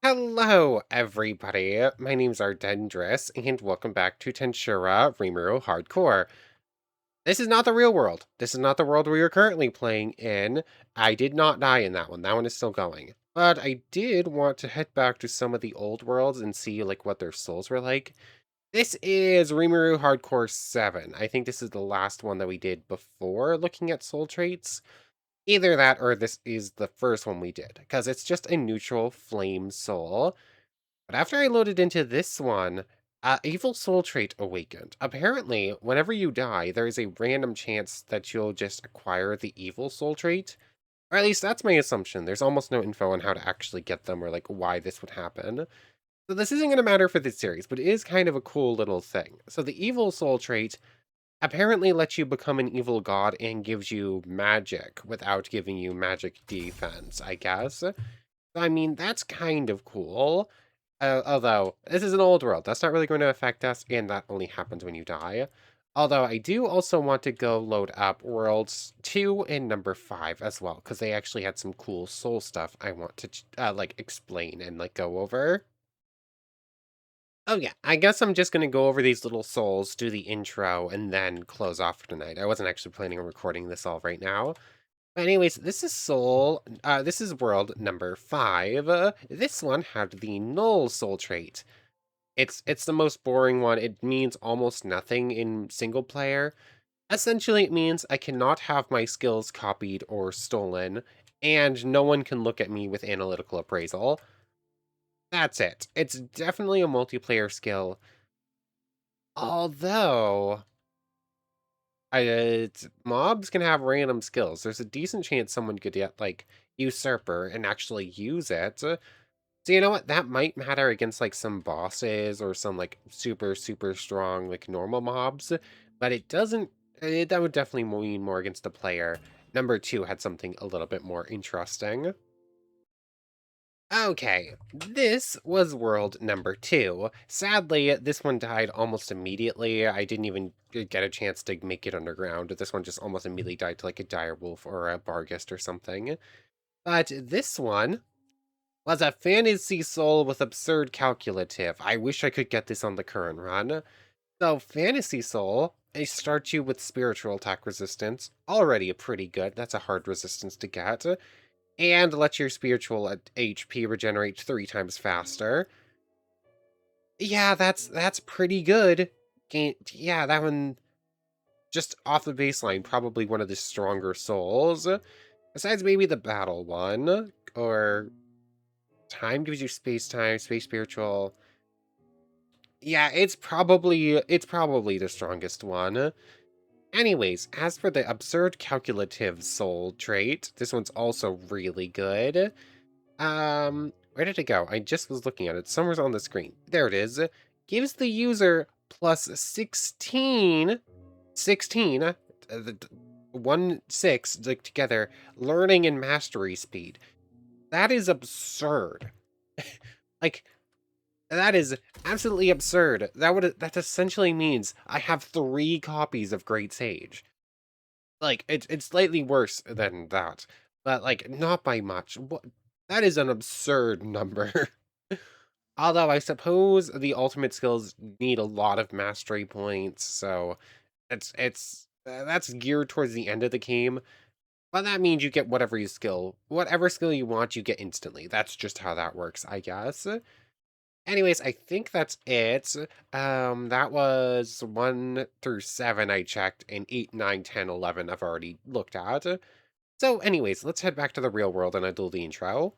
Hello, everybody. My name's Ardendris, and welcome back to Tensura Rimuru Hardcore. This is not the real world. This is not the world we are currently playing in. I did not die in that one. That one is still going. But I did want to head back to some of the old worlds and see what their souls were like. This is Rimuru Hardcore 7. I think this is the last one that we did before looking at soul traits. Either that or this is the first one we did, because it's just a neutral flame soul. But after I loaded into this one, Evil Soul Trait awakened. Apparently, whenever you die, there is a random chance that you'll just acquire the Evil Soul Trait. Or at least that's my assumption. There's almost no info on how to actually get them or why this would happen. So this isn't going to matter for this series, but it is kind of a cool little thing. So the Evil Soul Trait apparently lets you become an evil god and gives you magic without giving you magic defense, I guess. So, I mean, that's kind of cool. Although, this is an old world. That's not really going to affect us, and that only happens when you die. Although, I do also want to go load up Worlds 2 and number 5 as well, because they actually had some cool soul stuff I want to, explain and, go over. Oh yeah, I guess I'm just gonna go over these little souls, do the intro, and then close off for tonight. I wasn't actually planning on recording this all right now. But anyways, this is world number 5. This one had the null soul trait. It's the most boring one. It means almost nothing in single player. Essentially, it means I cannot have my skills copied or stolen, and no one can look at me with analytical appraisal. That's it. It's definitely a multiplayer skill. Although, mobs can have random skills. There's a decent chance someone could get, Usurper and actually use it. So you know what? That might matter against, some bosses or some, super, super strong, normal mobs. But it doesn't... that would definitely mean more against the player. Number 2 had something a little bit more interesting. Okay, this was world number 2. Sadly, this one died almost immediately. I didn't even get a chance to make it underground. This one just almost immediately died to a direwolf or a barghest or something. But this one was a fantasy soul with absurd calculative. I wish I could get this on the current run. So fantasy soul, it starts you with spiritual attack resistance. Already a pretty good. That's a hard resistance to get, and let your spiritual HP regenerate 3 times faster. Yeah, that's pretty good. Yeah, that one, just off the baseline, probably one of the stronger souls. Besides maybe the battle one, or time gives you time, space spiritual. Yeah, it's probably the strongest one. Anyways, as for the absurd calculative soul trait, this one's also really good. Where did it go? I just was looking at it. Somewhere's on the screen. There it is. Gives the user plus 16, 1, 6, together, learning and mastery speed. That is absurd. like, that is absolutely absurd. That essentially means I have 3 copies of Great Sage. It's slightly worse than that, but, not by much. What? That is an absurd number. Although I suppose the ultimate skills need a lot of mastery points, so that's geared towards the end of the game. But that means you get whatever skill you want, you get instantly. That's just how that works, I guess. Anyways, I think that's it. That was 1 through 7 I checked, and 8, 9, 10, 11 I've already looked at. So anyways, let's head back to the real world and I'll do the intro.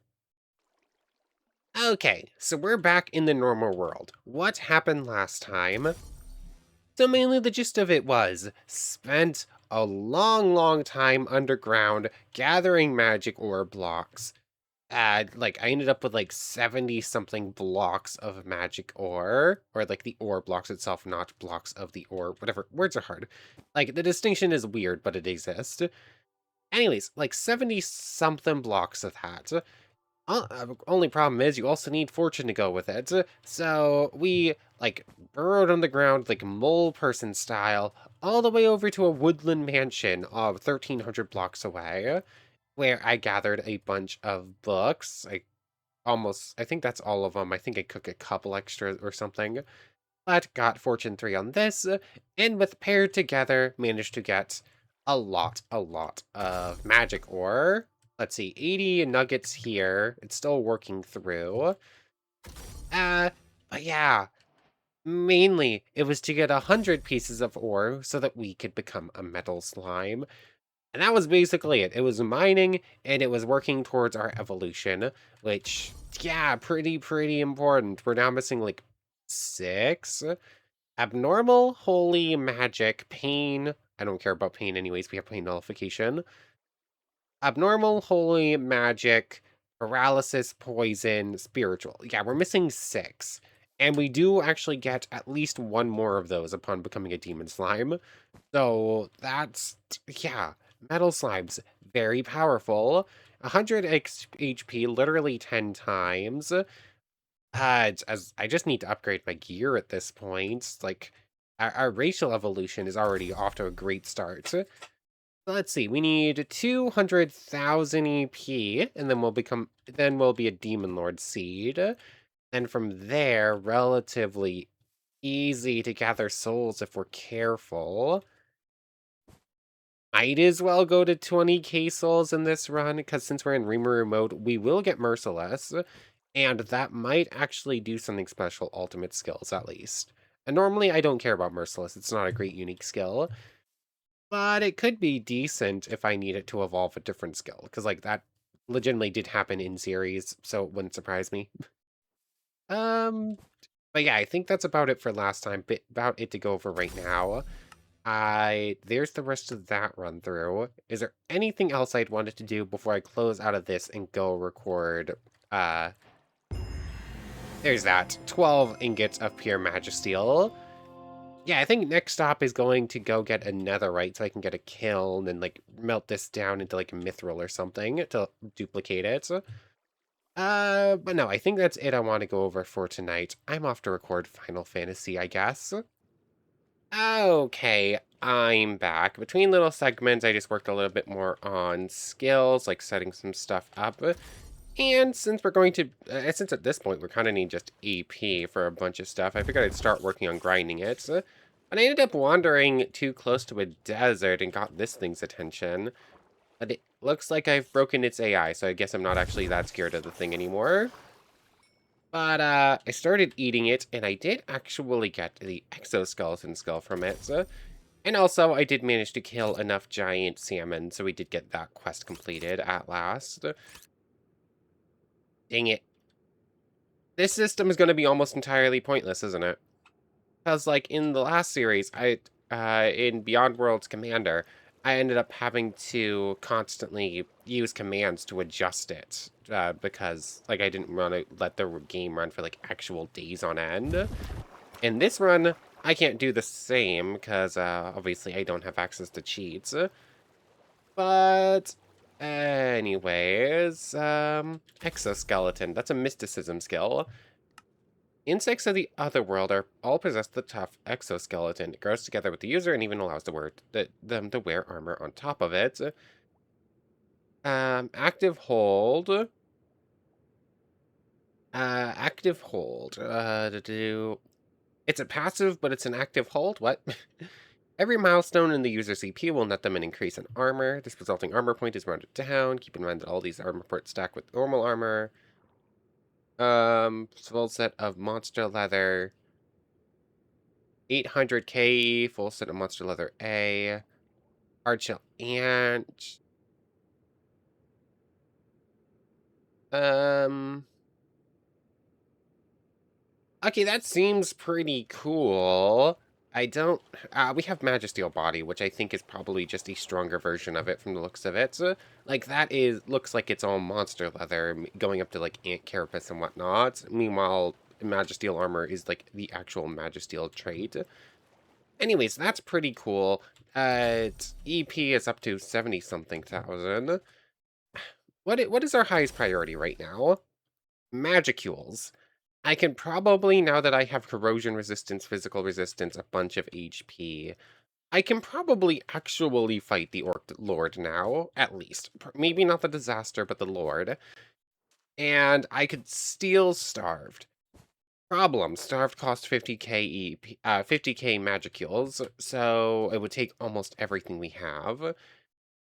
Okay, so we're back in the normal world. What happened last time? So mainly the gist of it was, spent a long time underground gathering magic ore blocks. I ended up with 70 something blocks of magic ore, or the ore blocks itself, not blocks of the ore, whatever. Words are hard. The distinction is weird, but it exists. Anyways, 70 something blocks of that. Only problem is you also need fortune to go with it. So we burrowed underground mole person style all the way over to a woodland mansion of 1,300 blocks away, where I gathered a bunch of books. almost, I think that's all of them. I think I cook a couple extra or something. But got Fortune 3 on this, and with paired together, managed to get a lot of magic ore. Let's see, 80 nuggets here. It's still working through. Uh, but yeah, mainly it was to get 100 pieces of ore so that we could become a metal slime. And that was basically it. It was mining, and it was working towards our evolution, which, yeah, pretty important. We're now missing like 6. Abnormal, holy, magic, pain. I don't care about pain anyways. We have pain nullification. Abnormal, holy, magic, paralysis, poison, spiritual. Yeah, we're missing 6. And we do actually get at least one more of those upon becoming a demon slime. So that's, yeah, metal slimes, very powerful. 100 HP, literally 10 times. As I just need to upgrade my gear at this point. Like, our racial evolution is already off to a great start. So let's see, we need 200,000 EP, and then we'll be a Demon Lord seed. And from there, relatively easy to gather souls if we're careful. Might as well go to 20k souls in this run, because since we're in Rimuru mode, we will get Merciless. And that might actually do something special, ultimate skills at least. And normally I don't care about Merciless, it's not a great unique skill. But it could be decent if I need it to evolve a different skill. Because like that legitimately did happen in series, so it wouldn't surprise me. Um, but yeah, I think that's about it for last time. About it to go over right now. There's the rest of that run through. Is there anything else I'd wanted to do before I close out of this and go record there's that. 12 ingots of pure magisteel. Yeah, I think next stop is going to go get a netherite so I can get a kiln and like melt this down into like a mithril or something to duplicate it. But no, I think that's it I want to go over for tonight. I'm off to record Final Fantasy, I guess. Okay, I'm back. Between little segments, I just worked a little bit more on skills, like setting some stuff up. And since we're going to, since at this point we're kind of need just EP for a bunch of stuff, I figured I'd start working on grinding it. But I ended up wandering too close to a desert and got this thing's attention. But it looks like I've broken its AI, so I guess I'm not actually that scared of the thing anymore. But I started eating it, and I did actually get the exoskeleton skull from it. And also, I did manage to kill enough giant salmon, so we did get that quest completed at last. Dang it. This system is going to be almost entirely pointless, isn't it? Because, like, in the last series, in Beyond Worlds Commander, I ended up having to constantly use commands to adjust it. Because, like, I didn't want to let the game run for, like, actual days on end. In this run, I can't do the same, because, obviously, I don't have access to cheats. But anyways, exoskeleton. That's a mysticism skill. Insects of the other world are all possess the tough exoskeleton. It grows together with the user and even allows them to wear armor on top of it. Active hold. Active hold. It's a passive, but it's an active hold. What? Every milestone in the user's CP will net them an increase in armor. This resulting armor point is rounded down. Keep in mind that all these armor points stack with normal armor. Full set of monster leather. 800k, full set of monster leather A. Hardshell ant. Okay, that seems pretty cool. I don't... we have Magisteel Body, which I think is probably just a stronger version of it from the looks of it. So, like, that looks like it's all monster leather, going up to, like, ant carapace and whatnot. Meanwhile, Magisteel Armor is, like, the actual Magisteel trait. Anyways, that's pretty cool. EP is up to 70-something thousand. What is our highest priority right now? Magicules. I can probably, now that I have corrosion resistance, physical resistance, a bunch of HP, I can probably actually fight the Orc Lord now, at least. Maybe not the Disaster, but the Lord. and I could steal Starved. Problem, Starved cost 50k 50k magicules, so it would take almost everything we have.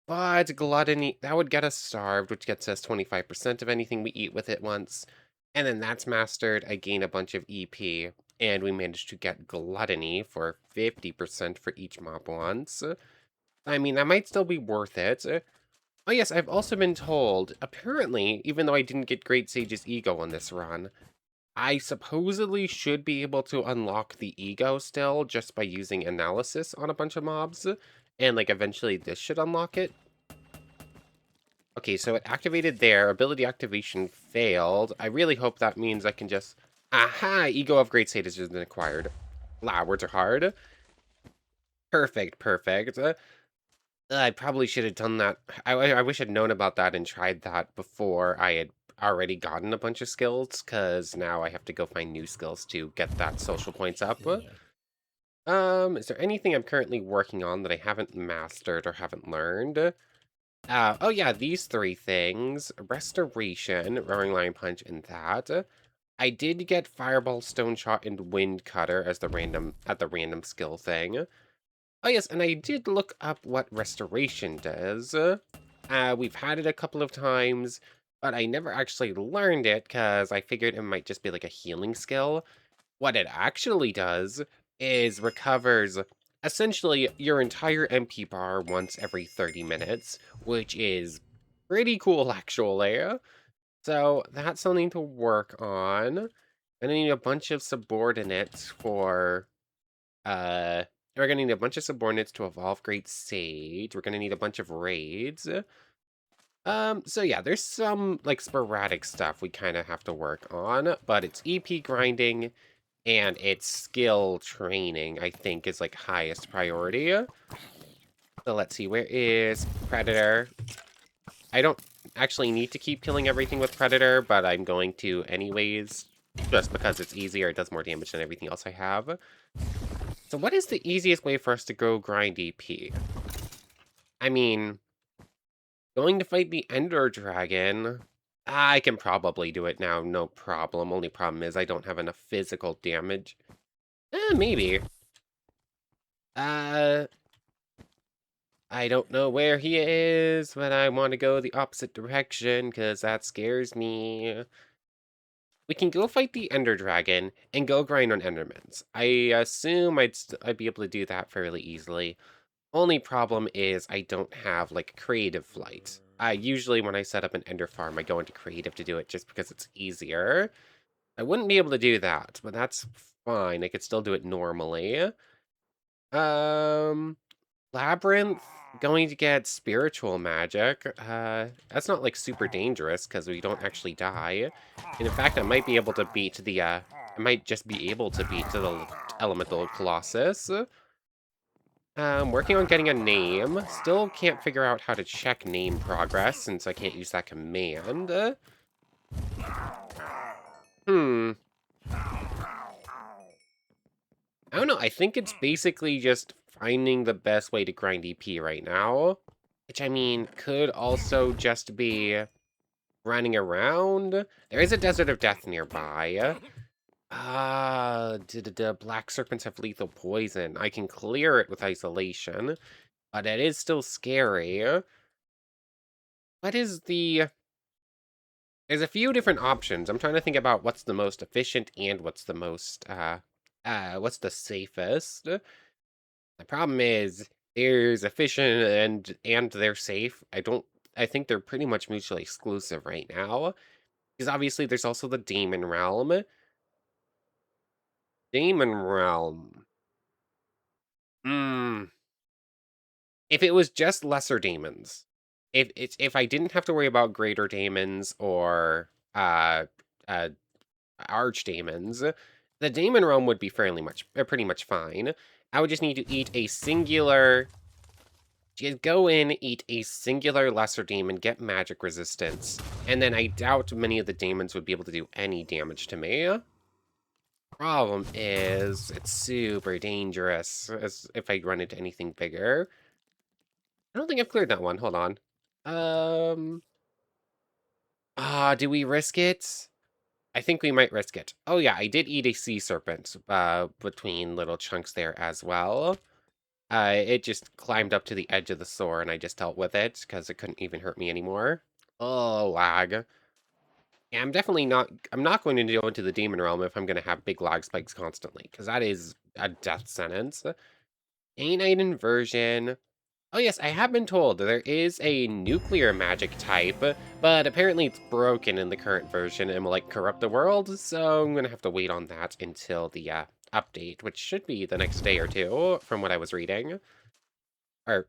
But Gluttony, that would get us Starved, which gets us 25% of anything we eat with it once. And then that's mastered, I gain a bunch of EP, and we managed to get Gluttony for 50% for each mob once. I mean, that might still be worth it. Oh yes, I've also been told, apparently, even though I didn't get Great Sage's Ego on this run, I supposedly should be able to unlock the ego still just by using analysis on a bunch of mobs, and like eventually this should unlock it. Okay, so it activated there, ability activation failed. I really hope that means I can just... Aha! Ego of Great Sage has been acquired. Wow, words are hard. Perfect, perfect. I probably should have done that. I wish I'd known about that and tried that before I had already gotten a bunch of skills, because now I have to go find new skills to get that social points up. Is there anything I'm currently working on that I haven't mastered or haven't learned? Oh yeah, these three things. Restoration, Roaring Lion Punch, and that. I did get Fireball, Stone Shot, and Wind Cutter as the random skill thing. Oh yes, and I did look up what Restoration does. We've had it a couple of times, but I never actually learned it because I figured it might just be like a healing skill. What it actually does is recovers essentially your entire MP bar once every 30 minutes, which is pretty cool actually. So that's something to work on. And I need a bunch of subordinates for we're gonna need a bunch of subordinates to evolve Great Sage. We're gonna need a bunch of raids. So yeah, there's some like sporadic stuff we kind of have to work on, but it's EP grinding and its skill training, I think, is like highest priority. So let's see, where is Predator? I don't actually need to keep killing everything with Predator, but I'm going to anyways, just because it's easier, it does more damage than everything else I have. So what is the easiest way for us to go grind EP? I mean, going to fight the Ender Dragon, I can probably do it now, no problem. Only problem is I don't have enough physical damage. Maybe. Uh, I don't know where he is, but I want to go the opposite direction because that scares me. We can go fight the Ender Dragon and go grind on Endermans. I assume I'd be able to do that fairly easily. Only problem is I don't have like creative flight. Usually when I set up an Ender farm, I go into creative to do it just because it's easier. I wouldn't be able to do that, but that's fine. I could still do it normally. Um, Labyrinth, going to get spiritual magic. That's not like super dangerous because we don't actually die. And in fact, I might be able to beat the, I might just be able to beat the elemental colossus. Working on getting a name. Still can't figure out how to check name progress since I can't use that command. Hmm. I don't know. I think it's basically just finding the best way to grind EP right now. Which, I mean, could also just be running around. There is a Desert of Death nearby. Black serpents have lethal poison. I can clear it with isolation, but it is still scary. What is the... There's a few different options. I'm trying to think about what's the most efficient and what's the most, what's the safest. The problem is there's efficient and they're safe. I think they're pretty much mutually exclusive right now. Because obviously there's also the Demon Realm. Demon Realm. Hmm. If it was just lesser demons, if I didn't have to worry about greater demons or uh archdemons, the Demon Realm would be pretty much fine. I would just need to eat a singular... Just go in, eat a singular lesser demon, get magic resistance, and then I doubt many of the demons would be able to do any damage to me. Problem is, it's super dangerous as if I run into anything bigger. I don't think I've cleared that one. Hold on. Do we risk it? I think we might risk it. Oh yeah, I did eat a sea serpent between little chunks there as well. It just climbed up to the edge of the sore and I just dealt with it because it couldn't even hurt me anymore. Oh, lag. Yeah, I'm not going to go into the demon realm if I'm going to have big lag spikes constantly because that is a death sentence. A-Night inversion. Oh yes, I have been told that there is a nuclear magic type, but apparently it's broken in the current version and will like corrupt the world, so I'm gonna have to wait on that until the update, which should be the next day or two, from what I was reading. Or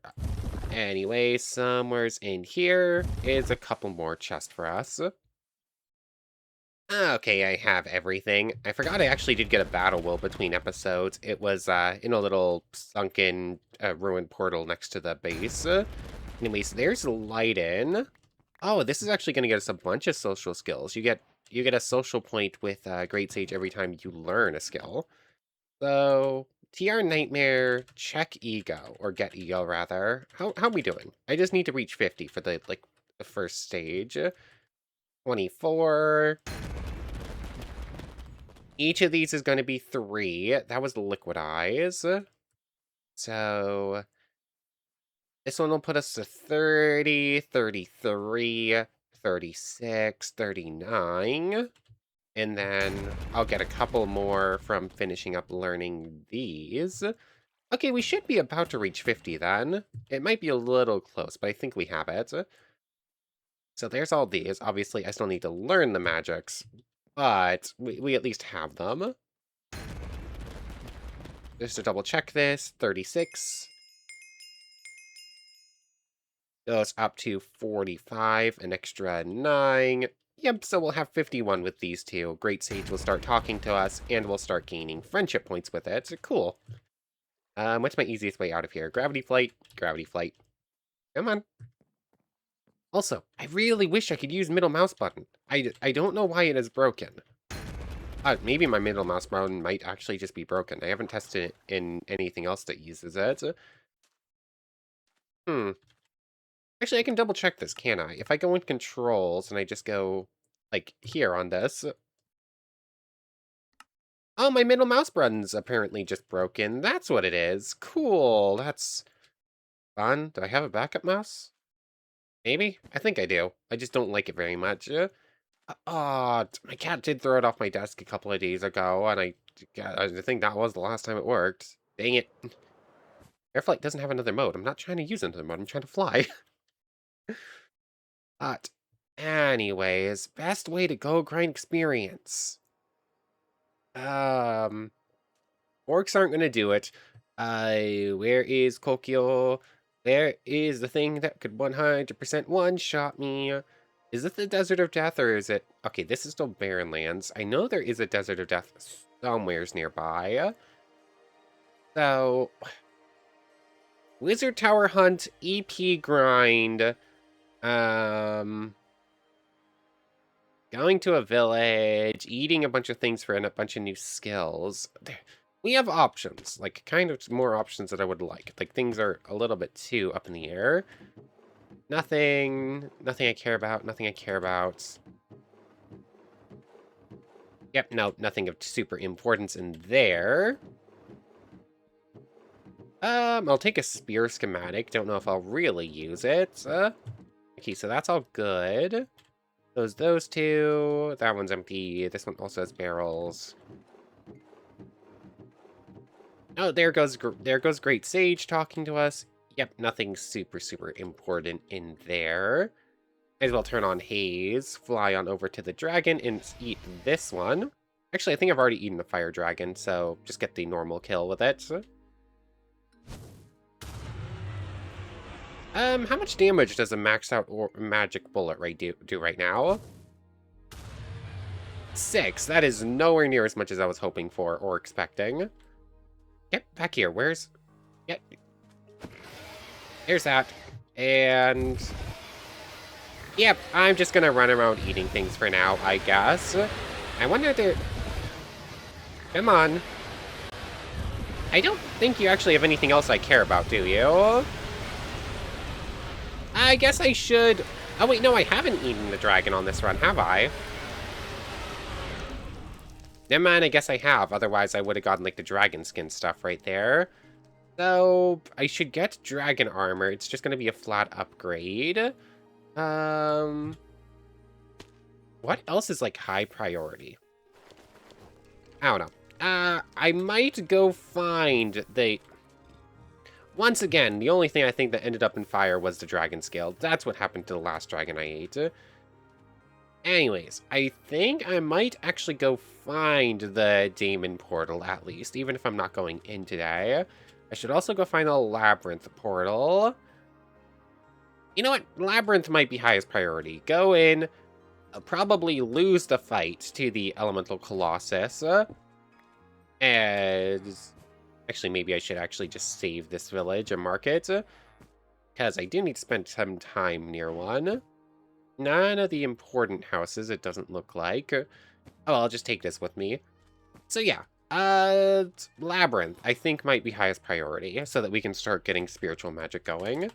anyway, somewhere's in here is a couple more chests for us. Okay, I have everything. I forgot I actually did get a battle will between episodes. It was in a little sunken ruined portal next to the base. Anyways, there's Lighten. Oh, this is actually going to get us a bunch of social skills. You get a social point with Great Sage every time you learn a skill. So, TR Nightmare, check ego, or get ego rather. How are we doing? I just need to reach 50 for the first stage. 24. Each of these is going to be 3. That was Liquidize. So this one will put us to 30, 33, 36, 39. And then I'll get a couple more from finishing up learning these. Okay, we should be about to reach 50 then. It might be a little close, but I think we have it. So there's all these. Obviously, I still need to learn the magics, but we at least have them. Just to double check this, 36. Goes up to 45, an extra 9. Yep, so we'll have 51 with these two. Great Sage will start talking to us, and we'll start gaining friendship points with it. Cool. What's my easiest way out of here? Gravity flight, gravity flight. Come on. Also, I really wish I could use middle mouse button. I don't know why it is broken. Maybe my middle mouse button might actually just be broken. I haven't tested it in anything else that uses it. Actually, I can double check this, can I? If I go in controls and I just go, like, here on this. Oh, my middle mouse button's apparently just broken. That's what it is. Cool. That's fun. Do I have a backup mouse? Maybe? I think I do. I just don't like it very much. My cat did throw it off my desk a couple of days ago, and I think that was the last time it worked. Dang it. Airflight doesn't have another mode. I'm not trying to use another mode. I'm trying to fly. But anyways, best way to go grind experience. Orcs aren't gonna do it. Where is Kokyo? Where is the thing that could 100% one-shot me? Is it the Desert of Death, or is it... Okay, this is still Barren Lands. I know there is a Desert of Death somewheres nearby. So... Wizard Tower Hunt, EP grind. Going to a village, eating a bunch of things for a bunch of new skills. We have options, like kind of more options that I would like. Like things are a little bit too up in the air. Nothing I care about, nothing I care about. Yep, no, nothing of super importance in there. I'll take a spear schematic. Don't know if I'll really use it. Okay, so that's all good. Those two. That one's empty. This one also has barrels. Oh, there goes Great Sage talking to us. Yep, nothing super important in there. Might as well turn on Haze, fly on over to the dragon, and eat this one. Actually, I think I've already eaten the fire dragon, so just get the normal kill with it. How much damage does a maxed out magic bullet do right now? 6. That is nowhere near as much as I was hoping for or expecting. Yep, back here. Where's... Yep. There's that. And... Yep, I'm just gonna run around eating things for now, I guess. I wonder if there... Come on. I don't think you actually have anything else I care about, do you? I guess I should Oh, wait, no, I haven't eaten the dragon on this run, have I? Never mind, I guess I have. Otherwise, I would have gotten, like, the dragon skin stuff right there. So, I should get dragon armor. It's just going to be a flat upgrade. What else is, like, high priority? I don't know. I might go find the... Once again, the only thing I think that ended up in fire was the dragon scale. That's what happened to the last dragon I ate. Anyways, I think I might actually go find the demon portal at least, even if I'm not going in today. I should also go find the labyrinth portal. You know what? Labyrinth might be highest priority. Go in, probably lose the fight to the elemental colossus. And actually, maybe I should actually just save this village and mark it, because I do need to spend some time near one. None of the important houses, it doesn't look like. Oh, I'll just take this with me. So yeah, Labyrinth, I think might be highest priority, so that we can start getting spiritual magic going.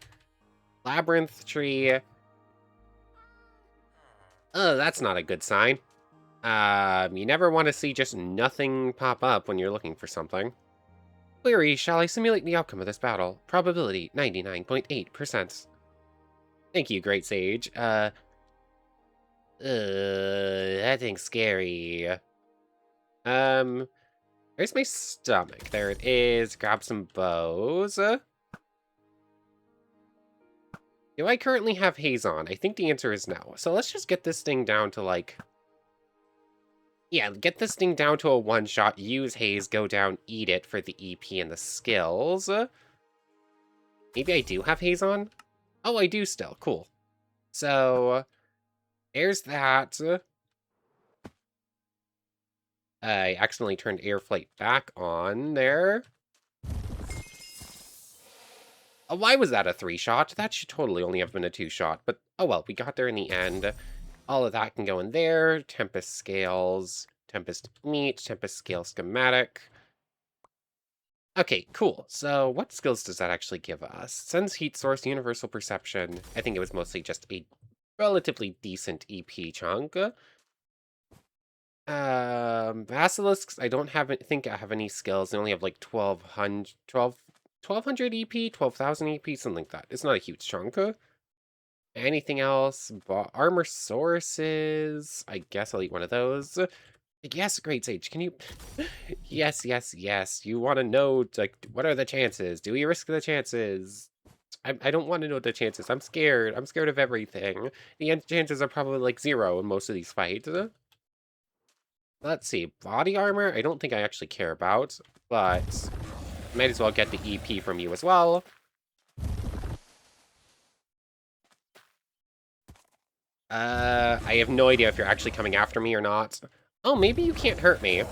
Labyrinth tree. Oh, that's not a good sign. You never want to see just nothing pop up when you're looking for something. Query, shall I simulate the outcome of this battle? Probability, 99.8%. Thank you, Great Sage. That thing's scary. Where's my stomach? There it is. Grab some bows. Do I currently have haze on? I think the answer is no. So let's just get this thing down to, like... Yeah, get this thing down to a one-shot, use haze, go down, eat it for the EP and the skills. Maybe I do have haze on? Oh, I do still. Cool. So, there's that. I accidentally turned air flight back on there. Oh, why was that a 3-shot? That should totally only have been a 2-shot, but oh well, we got there in the end. All of that can go in there. Tempest scales, Tempest meat, Tempest scale schematic. Okay, cool. So what skills does that actually give us? Sense, heat source, universal perception. I think it was mostly just a relatively decent EP chunk. Basilisks, I don't think I have any skills. I only have like 1200 EP, 12,000 EP, something like that. It's not a huge chunk. Anything else? Armor sources. I guess I'll eat one of those. Yes, Great Sage, can you... Yes, yes, yes. You want to know, like, what are the chances? Do we risk the chances? I don't want to know the chances. I'm scared. I'm scared of everything. The chances are probably, like, 0 in most of these fights. Let's see. Body armor, I don't think I actually care about, but might as well get the EP from you as well. I have no idea if you're actually coming after me or not. Oh, maybe you can't hurt me.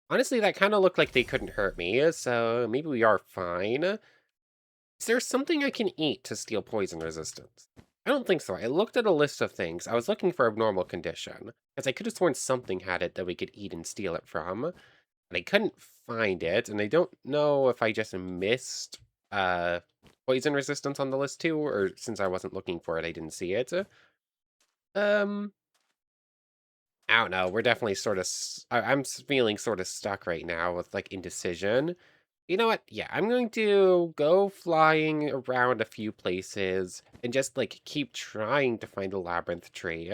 Honestly, that kind of looked like they couldn't hurt me, so maybe we are fine. Is there something I can eat to steal poison resistance? I don't think so. I looked at a list of things. I was looking for abnormal condition, because I could have sworn something had it that we could eat and steal it from, and I couldn't find it, and I don't know if I just missed poison resistance on the list too, or since I wasn't looking for it, I didn't see it. I don't know. We're definitely sort of... I'm feeling sort of stuck right now with, like, indecision. You know what? Yeah, I'm going to go flying around a few places and just, like, keep trying to find a labyrinth tree.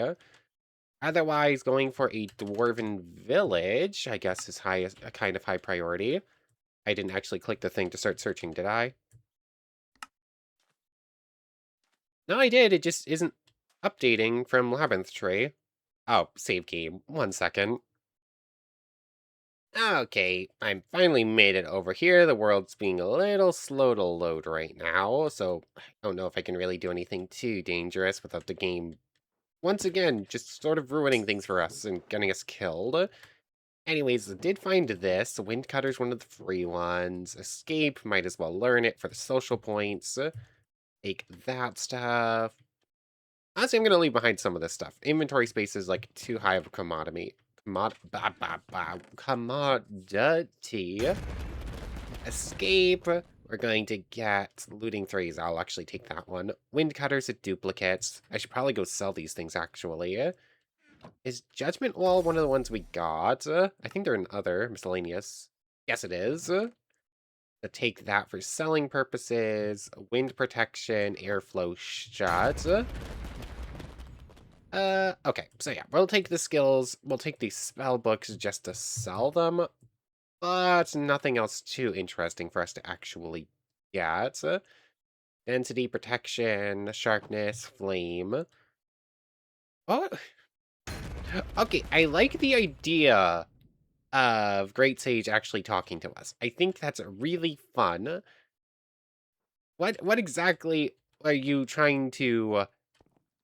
Otherwise, going for a dwarven village, I guess, is a kind of high priority. I didn't actually click the thing to start searching, did I? No, I did. It just isn't updating from labyrinth tree. Oh, save game. 1 second. Okay, I finally made it over here. The world's being a little slow to load right now, so I don't know if I can really do anything too dangerous without the game, once again, just sort of ruining things for us and getting us killed. Anyways, I did find this. Windcutter's one of the free ones. Escape, might as well learn it for the social points. Take that stuff. Honestly, I'm going to leave behind some of this stuff. Inventory space is, like, too high of a commodity. Commodity. Escape. We're going to get looting threes. I'll actually take that one. Wind cutters and duplicates. I should probably go sell these things, actually. Is Judgment Wall one of the ones we got? I think they're in other miscellaneous. Yes, it is. To take that for selling purposes. Wind protection, airflow shut. Okay, so yeah, we'll take the skills. We'll take these spell books just to sell them. But nothing else too interesting for us to actually get. Density, protection, sharpness, flame. What? Okay, I like the idea of Great Sage actually talking to us. I think that's really fun. What exactly are you trying to...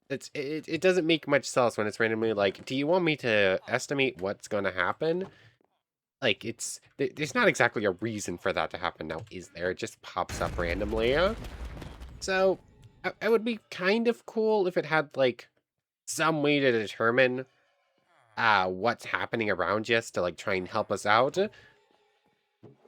it doesn't make much sense when it's randomly like, do you want me to estimate what's going to happen? Like, there's not exactly a reason for that to happen now, is there? It just pops up randomly. So, it would be kind of cool if it had, like, some way to determine what's happening around us to, like, try and help us out.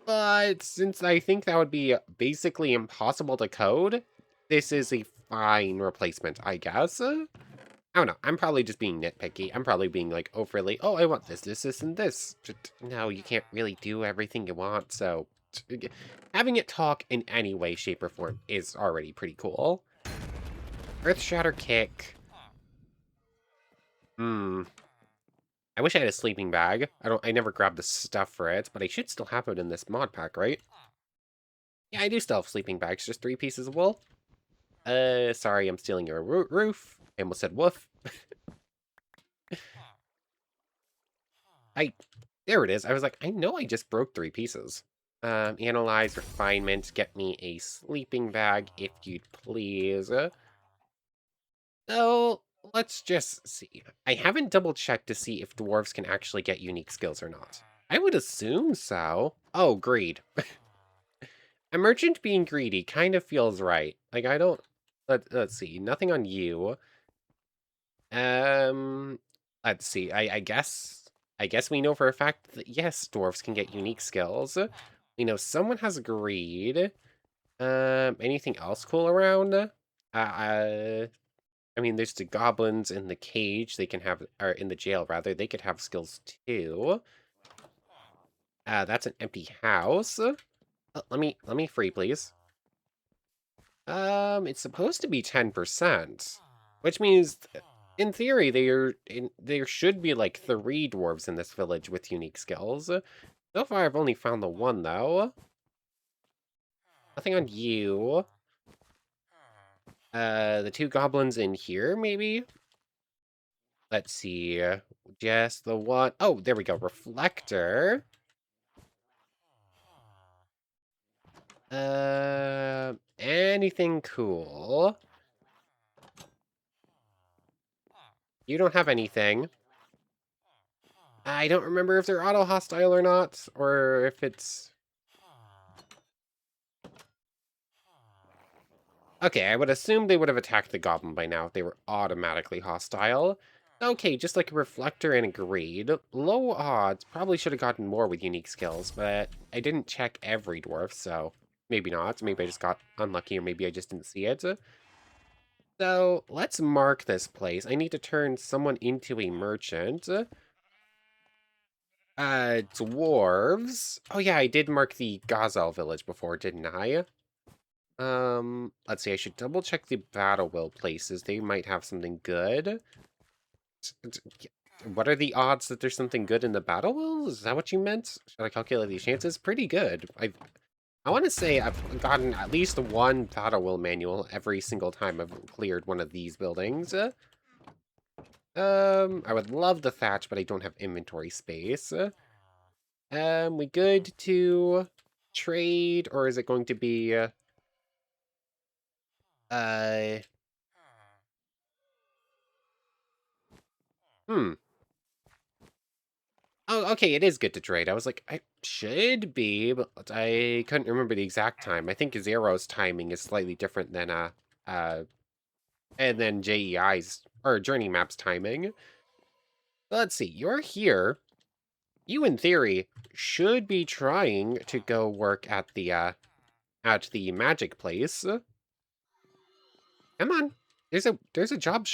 But since I think that would be basically impossible to code, this is a fine replacement, I guess. I don't know. I'm probably just being nitpicky. I'm probably being like overly, oh, I want this, and this. No, you can't really do everything you want, so having it talk in any way, shape, or form is already pretty cool. Earth Shatter Kick. I wish I had a sleeping bag. I never grabbed the stuff for it, but I should still have it in this mod pack, right? Yeah, I do still have sleeping bags, just 3 pieces of wool. Sorry, I'm stealing your roof. I almost said woof. There it is. I was like, I know I just broke 3 pieces. Analyze, refinement, get me a sleeping bag, if you'd please. So, let's just see. I haven't double-checked to see if dwarves can actually get unique skills or not. I would assume so. Oh, greed. A merchant being greedy kind of feels right. Like, I don't... Let's see. Nothing on you. Let's see. I guess we know for a fact that, yes, dwarves can get unique skills. We know someone has greed. Anything else cool around? I mean, there's the goblins in the cage. They can have... Or in the jail, rather. They could have skills, too. That's an empty house. Let me free, please. It's supposed to be 10%, which means, in theory, there should be like 3 dwarves in this village with unique skills. So far, I've only found the 1, though. Nothing on you. The 2 goblins in here, maybe? Let's see. Just the 1. Oh, there we go. Reflector. Anything cool? You don't have anything. I don't remember if they're auto-hostile or not, or if it's... Okay, I would assume they would have attacked the goblin by now if they were automatically hostile. Okay, just like a reflector and a greed. Low odds, probably should have gotten more with unique skills, but I didn't check every dwarf, so maybe not. Maybe I just got unlucky, or maybe I just didn't see it. So, let's mark this place. I need to turn someone into a merchant. Dwarves. Oh yeah, I did mark the Gazelle village before, didn't I? Let's see, I should double check the battle will places. They might have something good. What are the odds that there's something good in the battle will? Is that what you meant? Should I calculate these chances? Pretty good. I want to say I've gotten at least 1 battle will manual every single time I've cleared one of these buildings. I would love the thatch, but I don't have inventory space. We good to trade, or is it going to be, Oh, okay, it is good to trade. I was like, I should be, but I couldn't remember the exact time. I think Zero's timing is slightly different than, and then JEI's, or Journey Map's timing. Let's see, you're here. You, in theory, should be trying to go work at the at the magic place. Come on. There's a job.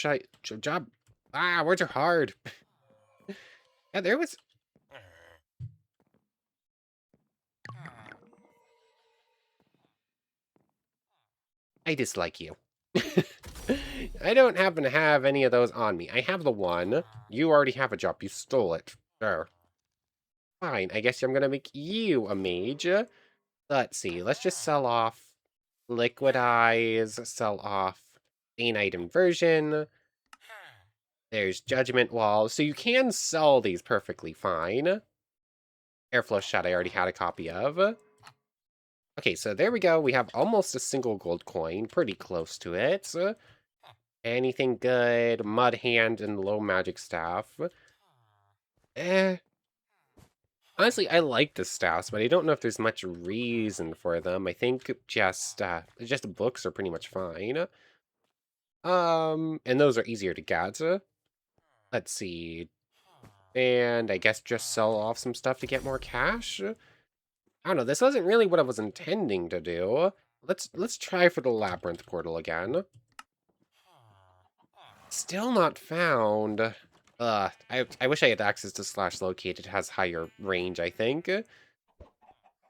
Ah, words are hard. Yeah, there was. I dislike you. I don't happen to have any of those on me. I have the one. You already have a job. You stole it. Sure. Fine. I guess I'm gonna make you a mage. Let's see. Let's just sell off Liquidize, sell off Danite Inversion. There's Judgment Wall. So you can sell these perfectly fine. Airflow Shot I already had a copy of. Okay, so there we go. We have almost a single gold coin. Pretty close to it. Anything good? Mud Hand and Low Magic Staff. Eh. Honestly, I like the staffs, but I don't know if there's much reason for them. I think just books are pretty much fine. And those are easier to get. Let's see. And I guess just sell off some stuff to get more cash. I don't know. This wasn't really what I was intending to do. Let's try for the labyrinth portal again. Still not found. I wish I had access to /locate. It has higher range, I think.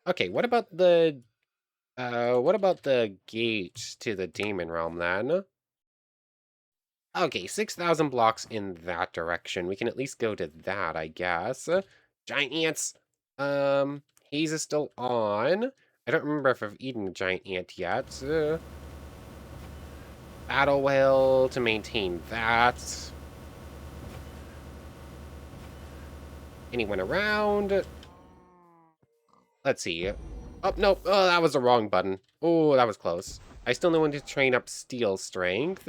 Okay, what about the gate to the demon realm then? Okay, 6,000 blocks in that direction. We can at least go to that, I guess. Giant ants. Haze is still on. I don't remember if I've eaten a giant ant yet. Battle whale to maintain that. Anyone around? Let's see. Oh, no. Oh, that was the wrong button. Oh, that was close. I still know when to train up steel strength.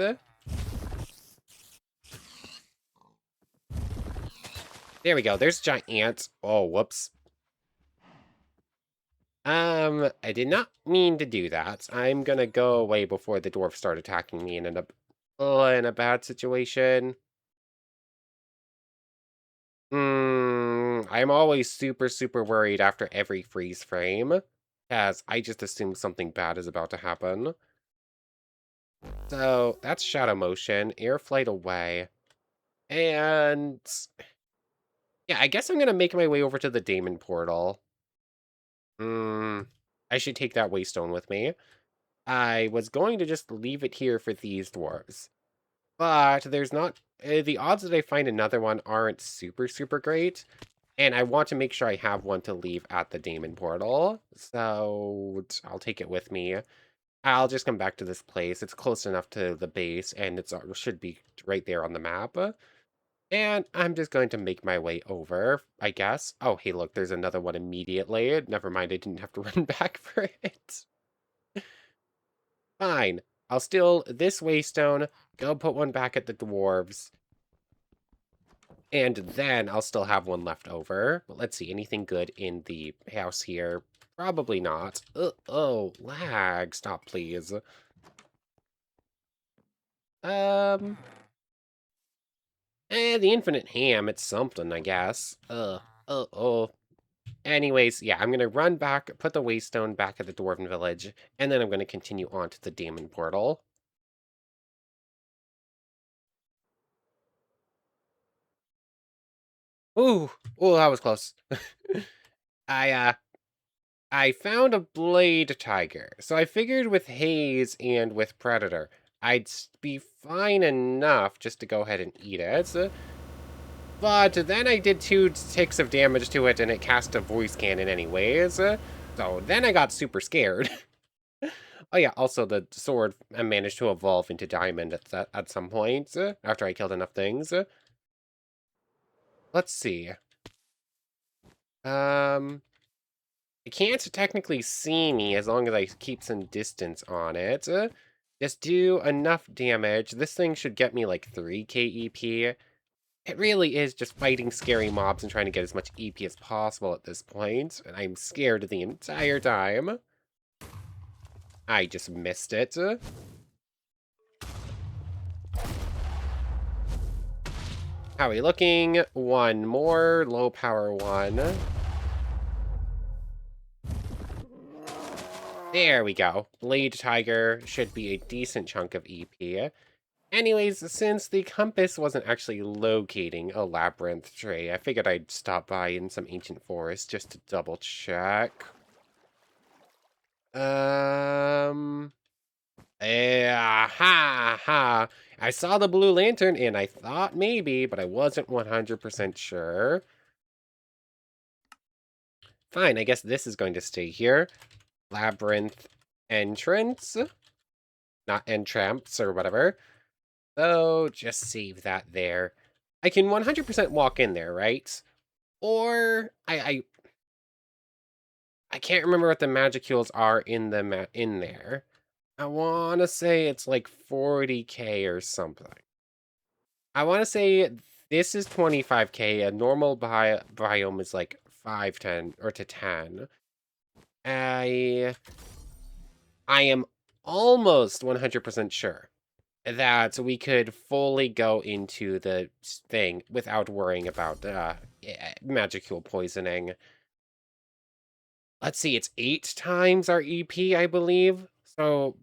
There we go. There's giant ants. Oh, whoops. I did not mean to do that. I'm gonna go away before the dwarves start attacking me and end up in a bad situation. I'm always super, super worried after every freeze frame, as I just assume something bad is about to happen. So, that's Shadow Motion, Air Flight away, and... yeah, I guess I'm gonna make my way over to the Daemon Portal. I should take that Waystone with me. I was going to just leave it here for these dwarves. But there's not... the odds that I find another one aren't super, super great. And I want to make sure I have one to leave at the Daemon Portal. So I'll take it with me. I'll just come back to this place. It's close enough to the base, and it should be right there on the map. And I'm just going to make my way over, I guess. Oh, hey, look, there's another one immediately. Never mind, I didn't have to run back for it. Fine. I'll steal this Waystone, go put one back at the dwarves. And then I'll still have one left over. But let's see, anything good in the house here? Probably not. Oh, lag. Stop, please. The infinite ham, it's something, I guess. Anyways, yeah, I'm gonna run back, put the Waystone back at the Dwarven Village, and then I'm gonna continue on to the Daemon Portal. Ooh, that was close. I found a Blade Tiger, so I figured with Haze and with Predator, I'd be fine enough just to go ahead and eat it. But then I did 2 ticks of damage to it, and it cast a voice cannon anyways. So then I got super scared. Oh yeah, also the sword managed to evolve into diamond at some point, after I killed enough things. Let's see. It can't technically see me as long as I keep some distance on it. Just do enough damage. This thing should get me like 3k EP. It really is just fighting scary mobs and trying to get as much EP as possible at this point, and I'm scared the entire time. I just missed it. How are we looking? One more, low power one. There we go. Blade Tiger should be a decent chunk of EP. Anyways, since the compass wasn't actually locating a labyrinth tray, I figured I'd stop by in some ancient forest just to double check. Ha ha. I saw the blue lantern and I thought maybe, but I wasn't 100% sure. Fine, I guess this is going to stay here. Labyrinth entrance. Not entrance or whatever. So just save that there. I can 100% walk in there, right? Or I can't remember what the magicules are in the in there. I want to say it's like 40k or something. I want to say this is 25k. A normal biome is like 5, 10, or to 10. I am almost 100% sure that we could fully go into the thing without worrying about magicule poisoning. Let's see, it's 8 times our EP, I believe. So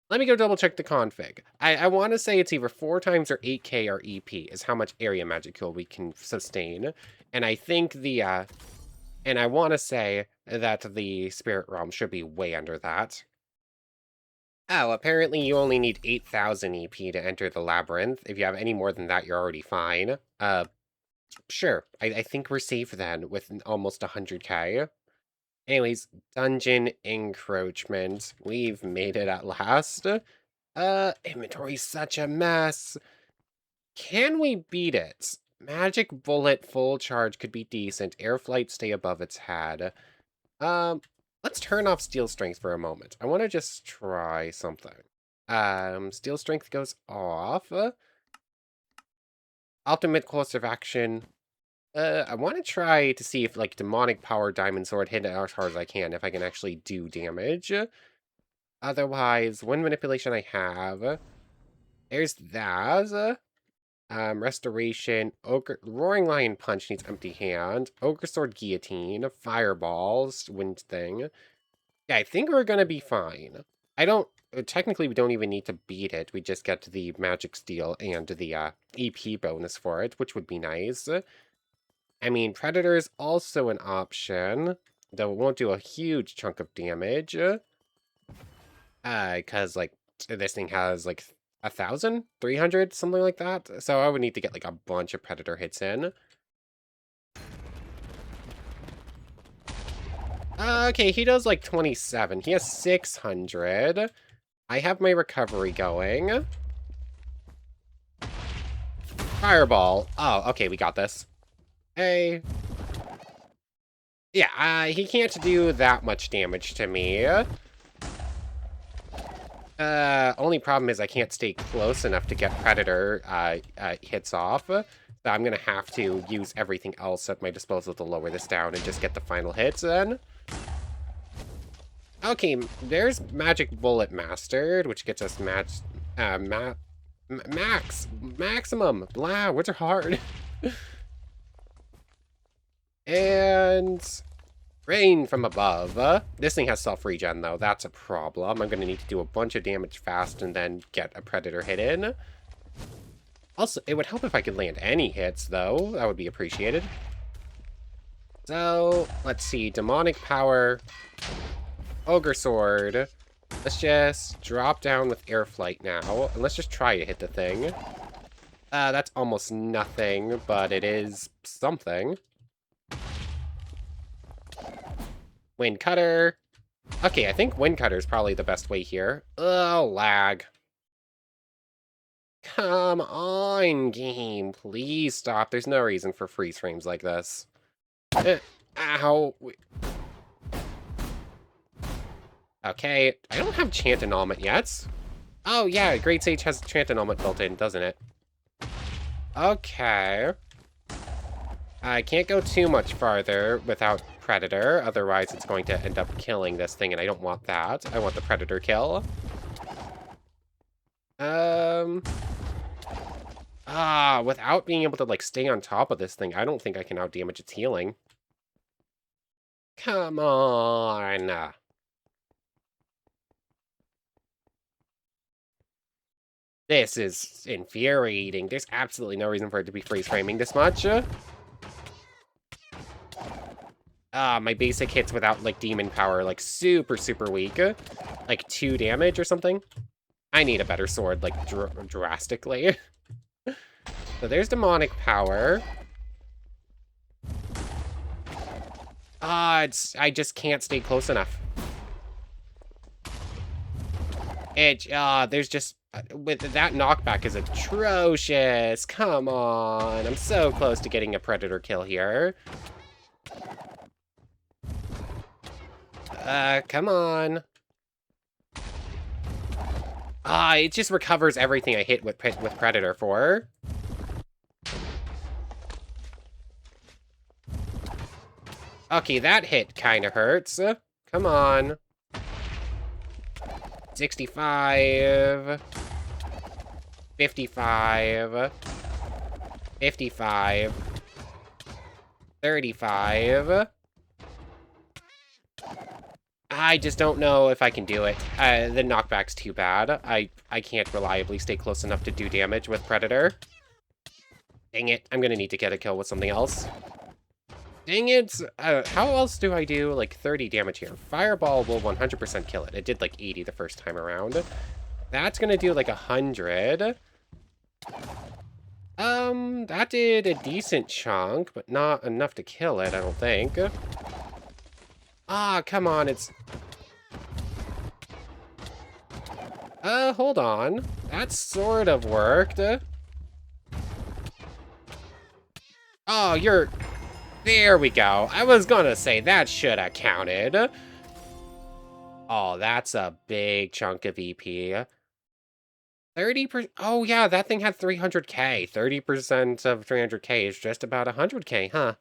let me go double check the config. I want to say it's either 4 times or 8k our EP is how much area magicule we can sustain. And I think and I want to say that the spirit realm should be way under that. Oh, apparently you only need 8,000 EP to enter the labyrinth. If you have any more than that, you're already fine. Sure. I think we're safe then with almost 100k. Anyways, dungeon encroachment. We've made it at last. Inventory's such a mess. Can we beat it? Magic bullet full charge could be decent. Air flight stay above its head. Let's turn off steel strength for a moment. I want to just try something. Steel strength goes off. Ultimate course of action. I want to try to see if, like, demonic power diamond sword hit it as hard as I can, if I can actually do damage. Otherwise, wind manipulation I have. There's that. Restoration. Ogre, roaring lion punch needs empty hand. Ogre sword guillotine. Fireballs. Wind thing. Yeah, I think we're gonna be fine. Technically, we don't even need to beat it. We just get the magic steel and the EP bonus for it, which would be nice. I mean, Predator is also an option, though it won't do a huge chunk of damage. Because, like, this thing has, like, 1,000? 300? Something like that. So I would need to get, like, a bunch of Predator hits in. Okay, he does, like, 27. He has 600. I have my recovery going. Fireball. Oh, okay, we got this. Hey. Yeah, he can't do that much damage to me. Only problem is I can't stay close enough to get Predator hits off. So I'm gonna have to use everything else at my disposal to lower this down and just get the final hits then. Okay, there's Magic Bullet mastered, which gets us maximum. Blah, words are hard. And rain from above. This thing has self-regen, though. That's a problem. I'm going to need to do a bunch of damage fast and then get a Predator hit in. Also, it would help if I could land any hits, though. That would be appreciated. So, let's see. Demonic power. Ogre sword. Let's just drop down with air flight now. And let's just try to hit the thing. That's almost nothing, but it is something. Wind cutter. Okay, I think wind cutter is probably the best way here. Oh, lag. Come on, game. Please stop. There's no reason for freeze frames like this. Ow. Okay, I don't have Chant Annulment yet. Oh, yeah, Great Sage has Chant Annulment built in, doesn't it? Okay. I can't go too much farther without Predator, otherwise it's going to end up killing this thing, and I don't want that. I want the Predator kill. Without being able to, like, stay on top of this thing, I don't think I can outdamage its healing. Come on. This is infuriating. There's absolutely no reason for it to be freeze framing this much. My basic hits without, like, demon power, like, super, super weak. Like, 2 damage or something. I need a better sword, like, drastically. So there's demonic power. I just can't stay close enough. There's just, with that knockback is atrocious. Come on, I'm so close to getting a predator kill here. Come on. It just recovers everything I hit with predator for. Okay, that hit kind of hurts. Come on. 65. 55. 55. 35. I just don't know if I can do it. The knockback's too bad. I can't reliably stay close enough to do damage with Predator. Dang it, I'm gonna need to get a kill with something else. Dang it! How else do I do, like, 30 damage here? Fireball will 100% kill it. It did, like, 80 the first time around. That's gonna do, like, 100. That did a decent chunk, but not enough to kill it, I don't think. Come on, it's... hold on. That sort of worked. Oh, you're... There we go. I was gonna say, that should have counted. Oh, that's a big chunk of EP. 30%... Oh, yeah, that thing had 300k. 30% of 300k is just about 100k, huh?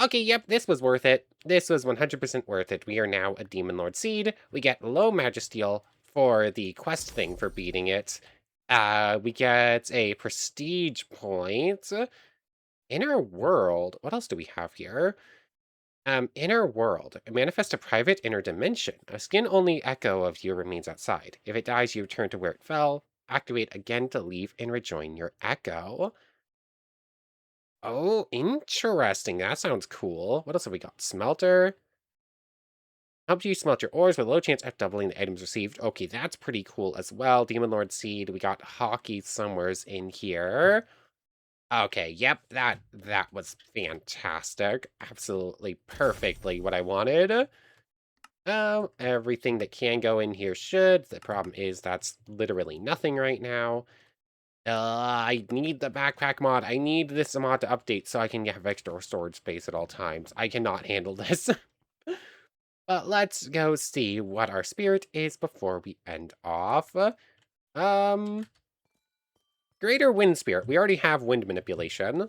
Okay, yep, this was worth it. This was 100% worth it. We are now a Demon Lord Seed. We get low Magisteel for the quest thing for beating it. We get a prestige point. Inner World. What else do we have here? Inner World. Manifest a private inner dimension. A skin-only echo of you remains outside. If it dies, you return to where it fell. Activate again to leave and rejoin your echo. Oh, interesting. That sounds cool. What else have we got? Smelter. Helps you smelt your ores with a low chance at doubling the items received. Okay, that's pretty cool as well. Demon Lord Seed. We got Hockey somewheres in here. Okay, yep, that was fantastic. Absolutely perfectly what I wanted. Everything that can go in here should. The problem is that's literally nothing right now. I need the backpack mod. I need this mod to update so I can have extra storage space at all times. I cannot handle this. But let's go see what our spirit is before we end off. Greater Wind Spirit. We already have wind manipulation.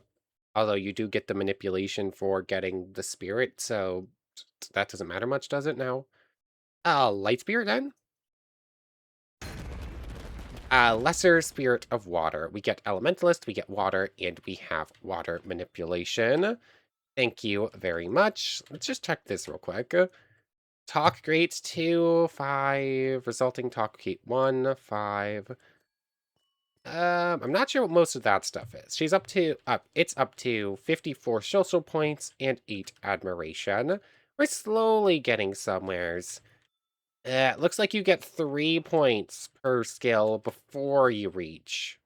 Although you do get the manipulation for getting the spirit, so that doesn't matter much, does it now? Light Spirit then? Lesser Spirit of Water. We get Elementalist, we get Water, and we have Water Manipulation. Thank you very much. Let's just check this real quick. Talk Greats 2, 5. Resulting Talk Gate 1, 5. I'm not sure what most of that stuff is. She's it's up to 54 social points and 8 admiration. We're slowly getting somewheres. It looks like you get 3 points per skill before you reach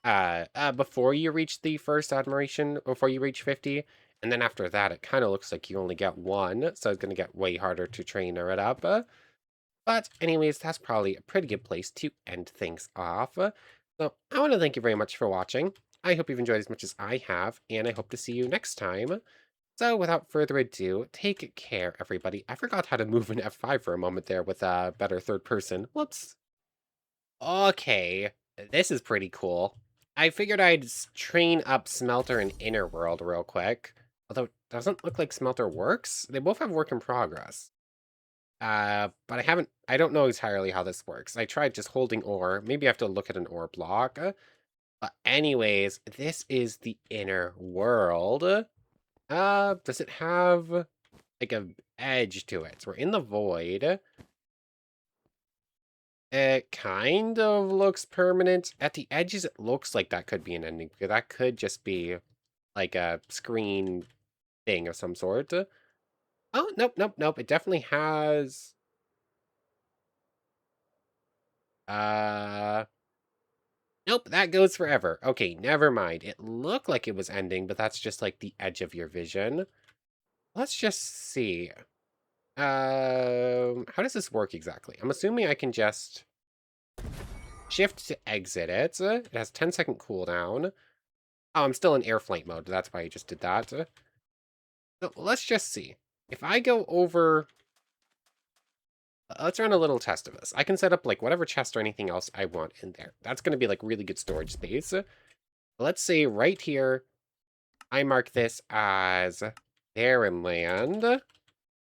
the first admiration, before you reach 50. And then after that, it kind of looks like you only get 1, so it's going to get way harder to train her it up. But anyways, that's probably a pretty good place to end things off. So I want to thank you very much for watching. I hope you've enjoyed as much as I have, and I hope to see you next time. So without further ado, take care, everybody. I forgot how to move an F5 for a moment there with a better third person. Whoops. Okay, this is pretty cool. I figured I'd train up Smelter and Inner World real quick. Although it doesn't look like Smelter works. They both have work in progress. But I don't know entirely how this works. I tried just holding ore. Maybe I have to look at an ore block. But anyways, this is the Inner World. Does it have like a edge to it? So we're in the void. It kind of looks permanent. At the edges, it looks like that could be an ending, because that could just be like a screen thing of some sort. Oh, nope, nope, nope. It definitely has... Uh... Nope, that goes forever. Okay, never mind. It looked like it was ending, but that's just like the edge of your vision. Let's just see. How does this work exactly? I'm assuming I can just shift to exit it. It has 10-second cooldown. Oh, I'm still in air flight mode. That's why I just did that. So let's just see. If I go over... Let's run a little test of this. I can set up like whatever chest or anything else I want in there. That's going to be like really good storage space. Let's say right here, I mark this as barren land.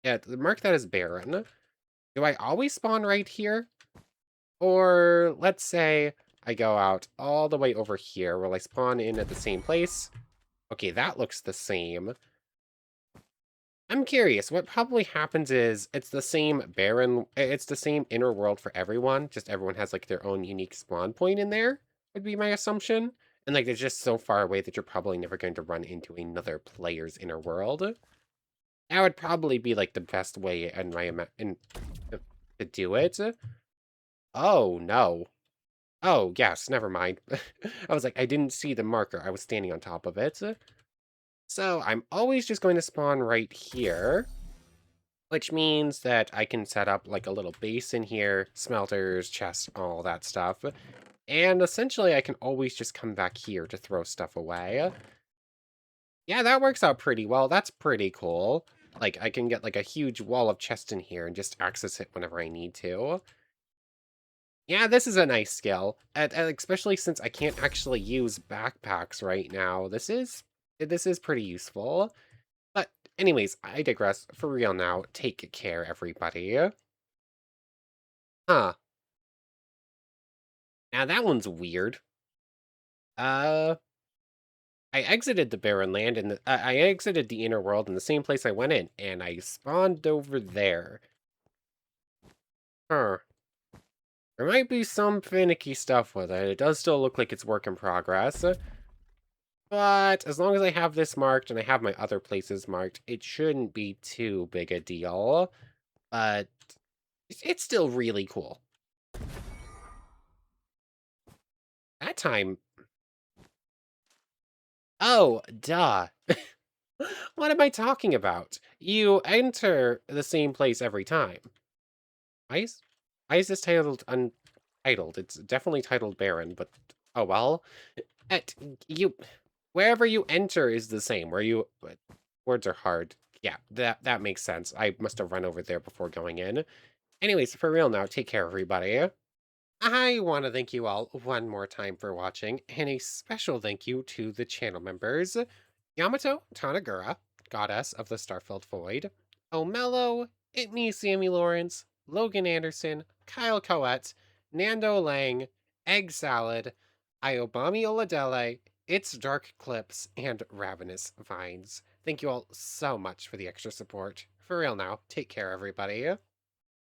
Yeah, mark that as barren. Do I always spawn right here? Or let's say I go out all the way over here. Will I spawn in at the same place? Okay, that looks the same. I'm curious, what probably happens is it's the same it's the same inner world for everyone, just everyone has like their own unique spawn point in there, would be my assumption. And like they're just so far away that you're probably never going to run into another player's inner world. That would probably be like the best way in to do it. Oh no. Oh yes, never mind. I was like, I didn't see the marker. I was standing on top of it. So I'm always just going to spawn right here, which means that I can set up like a little base in here, smelters, chests, all that stuff. And essentially I can always just come back here to throw stuff away. Yeah, that works out pretty well. That's pretty cool. Like I can get like a huge wall of chests in here and just access it whenever I need to. Yeah, this is a nice skill, especially since I can't actually use backpacks right now. This is pretty useful. But anyways, I digress. For real now, take care, everybody. Huh. Now that one's weird. Uh, I exited the barren land and I exited the inner world in the same place I went in, and I spawned over there. Huh. There might be some finicky stuff with it. It does still look like it's work in progress. But as long as I have this marked and I have my other places marked, it shouldn't be too big a deal. But it's still really cool. That time... Oh, duh. What am I talking about? You enter the same place every time. Why is, why is this titled untitled? It's definitely titled Baron, but oh well. At, you... Wherever you enter is the same. Where you... Words are hard. Yeah, that makes sense. I must have run over there before going in. Anyways, for real now, take care, everybody. I want to thank you all one more time for watching, and a special thank you to the channel members, Yamato Tanagura, Goddess of the Starfilled Void, O'Mello, It Me Sammy Lawrence, Logan Anderson, Kyle Coette, Nando Lang, Egg Salad, Iobami Oladele, It's Dark Clips, and Ravenous Vines. Thank you all so much for the extra support. For real now, take care, everybody.